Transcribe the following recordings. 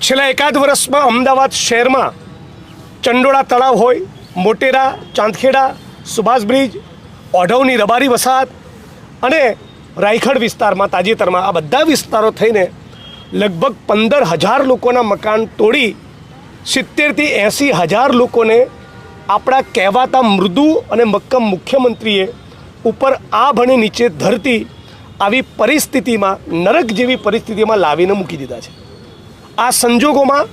છેલ્લા એકાદ વર્ષમાં અમદાવાદ શહેરમાં ચંડોળા તળાવ હોય, મોટેરા, ચાંદખેડા, સુભાષ બ્રિજ, ઓઢવની રબારી વસાહત અને રાયખડ વિસ્તારમાં તાજેતરમાં આ બધા વિસ્તારો થઈને લગભગ 15,000 લોકોના મકાન તોડી 70,000થી 80,000 લોકોને આપણા કહેવાતા મૃદુ અને મક્કમ મુખ્યમંત્રીએ ઉપર આ ભણે નીચે ધરતી આવી પરિસ્થિતિમાં, નરક જેવી પરિસ્થિતિમાં લાવીને મૂકી દીધા છે. આ સંજોગોમાં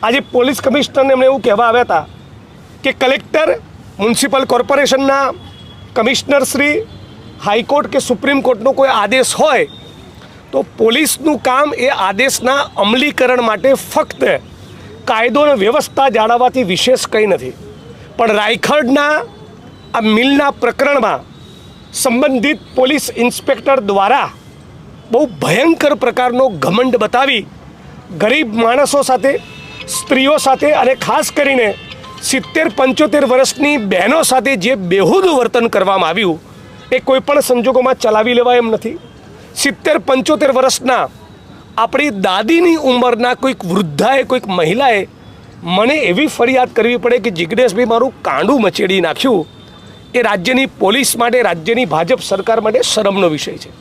આજે પોલીસ કમિશનરને એમણે એવું કહેવા આવ્યા હતા કે કલેક્ટર, મ્યુનિસિપલ કોર્પોરેશનના કમિશનરશ્રી, હાઈકોર્ટ કે સુપ્રીમ કોર્ટનો કોઈ આદેશ હોય તો પોલીસનું કામ એ આદેશના અમલીકરણ માટે ફક્ત કાયદો અને વ્યવસ્થા જાળવવાથી વિશેષ કંઈ નથી. પણ રાયખડના આ મિલના પ્રકરણમાં સંબંધિત પોલીસ ઇન્સ્પેક્ટર દ્વારા બહુ ભયંકર પ્રકારનો ઘમંડ બતાવી ગરીબ માણસો સાથે, સ્ત્રીઓ સાથે અને ખાસ કરીને 70-75 વર્ષની બહેનો સાથે જે બેહુદું વર્તન કરવામાં આવ્યું એ કોઈપણ સંજોગોમાં ચલાવી લેવાય એમ નથી. 70-75 વર્ષના આપણી દાદીની ઉંમરના કોઈક વૃદ્ધાએ, કોઈક મહિલાએ મને એવી ફરિયાદ કરવી પડે કે જિગ્નેશભાઈ મારું કાંડું મચેડી નાખ્યું, એ રાજ્યની પોલીસ માટે, રાજ્યની ભાજપ સરકાર માટે શરમનો વિષય છે.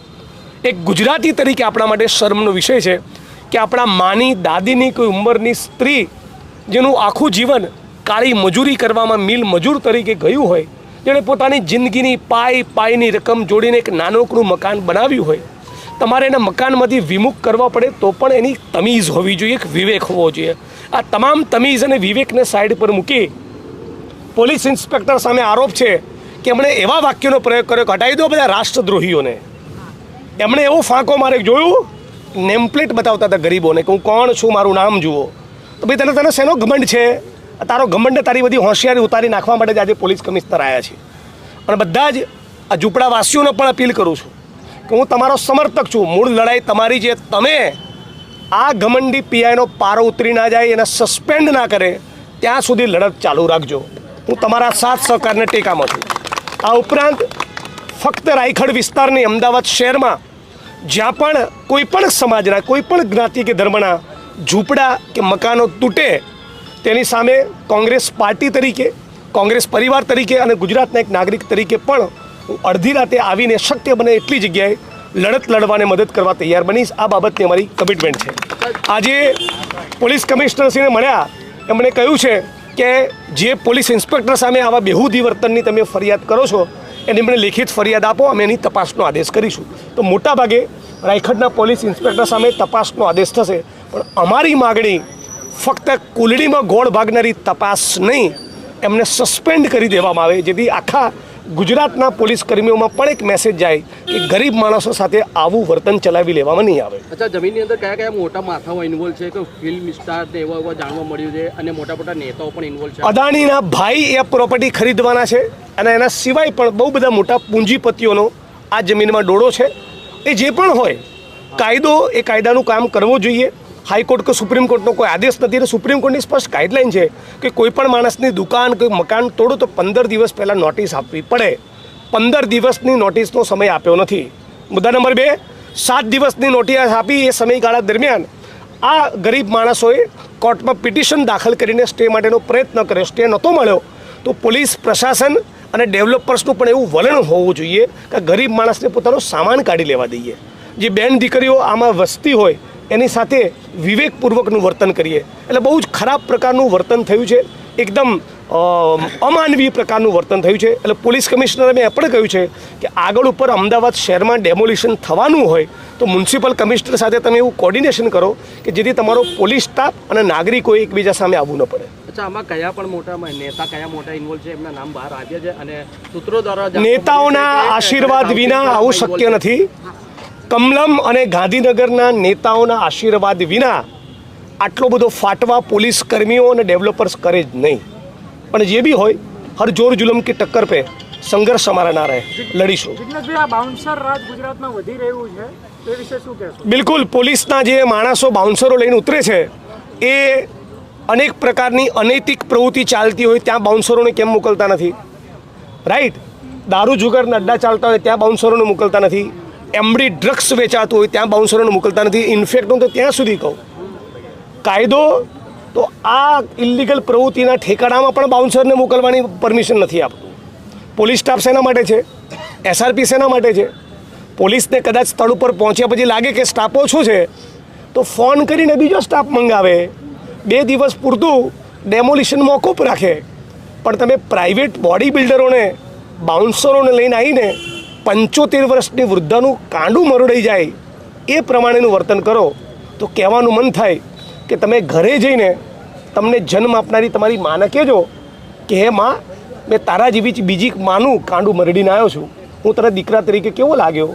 એક ગુજરાતી તરીકે આપણા માટે શરમનો વિષય છે કે આપણા માની, દાદીની કોઈ ઉંમરની સ્ત્રી જેનું આખું જીવન કાળી મજૂરી કરવામાં મિલ મજૂર તરીકે ગયું હોય, જેણે પોતાની જિંદગીની પાયની રકમ જોડીને એક નાનકડું મકાન બનાવ્યું હોય, તમારે એના મકાનમાંથી વિમુખ કરવા પડે તો પણ એની તમીઝ હોવી જોઈએ, એક વિવેક હોવો જોઈએ. આ તમામ તમીઝ અને વિવેકને સાઈડ પર મૂકી પોલીસ ઇન્સ્પેક્ટર સામે આરોપ છે કે એમણે એવા વાક્યનો પ્રયોગ કર્યો કે હટાવી દો બધા રાષ્ટ્રદ્રોહીઓને. એમણે એવો ફાંકો મારે જોયું, નેમપ્લેટ બતાવતા હતા ગરીબોને કે હું કોણ છું, મારું નામ જુઓ. તો ભાઈ તને શેનો ઘમંડ છે? તારો ઘમંડ તારી બધી હોશિયારી ઉતારી નાખવા માટે જ આજે પોલીસ કમિશનર આવ્યા છે. અને બધા જ આ ઝૂંપડાવાસીઓને પણ અપીલ કરું છું કે હું તમારો સમર્થક છું. મૂળ લડાઈ તમારી છે. તમે આ ઘમંડી પીઆઈનો પારો ઉતરી ના જાય, એને સસ્પેન્ડ ના કરે ત્યાં સુધી લડત ચાલુ રાખજો. હું તમારા સાથ સહકારને ટેકામાં છું. આ ઉપરાંત ફક્ત રાયખડ વિસ્તારની અમદાવાદ શહેરમાં જ્યાં પણ કોઈપણ સમાજના, કોઈપણ જ્ઞાતિ કે ધર્મના ઝૂંપડા કે મકાનો તૂટે તેની સામે કોંગ્રેસ પાર્ટી તરીકે, કોંગ્રેસ પરિવાર તરીકે અને ગુજરાતના એક નાગરિક તરીકે પણ હું અડધી રાતે આવીને શક્ય બને એટલી જગ્યાએ લડત લડવાને મદદ કરવા તૈયાર બનીશ. આ બાબતની અમારી કમિટમેન્ટ છે. આજે પોલીસ કમિશનરશ્રીને મળ્યા, એમણે કહ્યું છે કે જે પોલીસ ઇન્સ્પેક્ટર સામે આવા બેહુદી વર્તનની તમે ફરિયાદ કરો છો એની મને લેખિત ફરિયાદ આપો, અમે એની તપાસનો આદેશ કરીશું. તો મોટાભાગે રાયખડના પોલીસ ઇન્સ્પેક્ટર સામે તપાસનો આદેશ થશે. પણ અમારી માગણી ફક્ત કુલડીમાં ગોળ ભાગનારી તપાસ નહીં, એમને સસ્પેન્ડ કરી દેવામાં આવે, જેથી આખા ગુજરાતના પોલીસ કર્મીઓમાં પણ એક મેસેજ જાય કે ગરીબ માણસો સાથે આવું વર્તન ચલાવી લેવામાં નહીં આવે. અચ્છા, જમીનની અંદર કયા કયા મોટા માથાઓ ઇન્વોલ્વ છે? કે ફિલ્મ સ્ટાર ને એવા જાણવા મળ્યું છે અને મોટા મોટા નેતાઓ પણ ઇન્વોલ્વ છે. અદાણીના ભાઈ એ પ્રોપર્ટી ખરીદવાના છે અને એના સિવાય પણ બહુ બધા મોટા પૂંજીપતિઓનો આ જમીનમાં ડોળો છે. એ જે પણ હોય, કાયદો એ કાયદાનું કામ કરવું જોઈએ. હાઈકોર્ટ કે સુપ્રીમ કોર્ટનો કોઈ આદેશ નથી અને સુપ્રીમ કોર્ટની સ્પષ્ટ ગાઈડલાઇન છે કે કોઈપણ માણસની દુકાન, કોઈ મકાન તોડો તો 15 દિવસ પહેલાં નોટિસ આપવી પડે. 15 દિવસની નોટિસનો સમય આપ્યો નથી. મુદ્દા નંબર 2, 7 દિવસની નોટિસ આપી એ સમયગાળા દરમિયાન આ ગરીબ માણસોએ કોર્ટમાં પિટિશન દાખલ કરીને સ્ટે માટેનો પ્રયત્ન કર્યો, સ્ટે નહોતો મળ્યો. તો પોલીસ પ્રશાસન અને ડેવલપર્સનું પણ એવું વલણ હોવું જોઈએ કે ગરીબ માણસને પોતાનો સામાન કાઢી લેવા દઈએ. જે બેન દીકરીઓ આમાં વસતી હોય એની સાથે વિવેકપૂર્વકનું વર્તન કરીએ. એટલે બહુ જ ખરાબ પ્રકારનું વર્તન થયું છે, એકદમ અમાનવીય પ્રકારનું વર્તન થયું છે. એટલે પોલીસ કમિશનરે મેં એ પણ કહ્યું છે કે આગળ ઉપર અમદાવાદ શહેરમાં ડેમોલિશન થવાનું હોય તો મ્યુનિસિપલ કમિશનર સાથે તમે એવું કોર્ડિનેશન કરો કે જેથી તમારો પોલીસ સ્ટાફ અને નાગરિકોએ એકબીજા સામે આવવું ન પડે. અચ્છા, આમાં કયા પણ મોટા નેતા કયા મોટા ઇન્વોલ્વ છે એમના નામ બહાર આવ્યા છે અને સૂત્રો દ્વારા નેતાઓના આશીર્વાદ વિના આવું શક્ય નથી. કમલમ અને ગાંધીનગરના નેતાઓના આશીર્વાદ વિના આટલો બધો ફાટવા પોલીસ કર્મીઓ અને ડેવલપર્સ કરે જ નહીં. પણ જે બી હોય, હર જોર જુલમ की टक्कर पे સંઘર્ષ અમારા ના રહે, લડીશું. જિગ્નેશભાઈ, આ બાઉન્સર રાજ ગુજરાતમાં વધી રહ્યું છે, એ વિશે શું કહેશો? બિલકુલ, પોલીસના જે માણસો બાઉન્સરો લઈને ઉતરે છે એ અનેક પ્રકારની અનૈતિક પ્રવૃત્તિ ચાલતી હોય ત્યાં બાઉન્સરોને કેમ મોકલતા નથી? રાઈટ, દારૂ જુગારના અડ્ડા ચાલતા હોય ત્યાં બાઉન્સરોને મોકલતા નથી. એમડી ડ્રગ્સ વેચાતું હોય ત્યાં બાઉન્સરોને મોકલતા નથી. ઇન્ફેક્ટ હું તો ત્યાં સુધી કહું કાયદો તો આ ઇલીગલ પ્રવૃત્તિના ઠેકાણામાં પણ બાઉન્સરને મોકલવાની પરમિશન નથી આપતું. પોલીસ સ્ટાફ શેના માટે છે? SRP શેના માટે છે? પોલીસને કદાચ સ્થળ ઉપર પહોંચ્યા પછી લાગે કે સ્ટાફ ઓછો છે તો ફોન કરીને બીજો સ્ટાફ મંગાવે, 2 દિવસ પૂરતું ડેમોલિશન મોકૂફ રાખે. પણ તમે પ્રાઇવેટ બોડી બિલ્ડરોને, બાઉન્સરોને લઈને આવીને 75 વર્ષની વૃદ્ધાનું કાંડું મરોડાઈ જાય એ પ્રમાણેનું વર્તન કરો તો કહેવાનું મન થાય કે તમે ઘરે જઈને તમને જન્મ આપનારી તમારી માને કહેજો કે હે માં, મેં તારા જેવી બીજી માનું કાંડું મરડીને આવ્યો છું, હું તને દીકરા તરીકે કેવો લાગ્યો,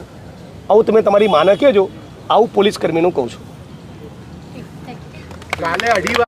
આવું તમે તમારી માને કહેજો. આવું પોલીસ કર્મીનું કહું છું. કાલે 2:30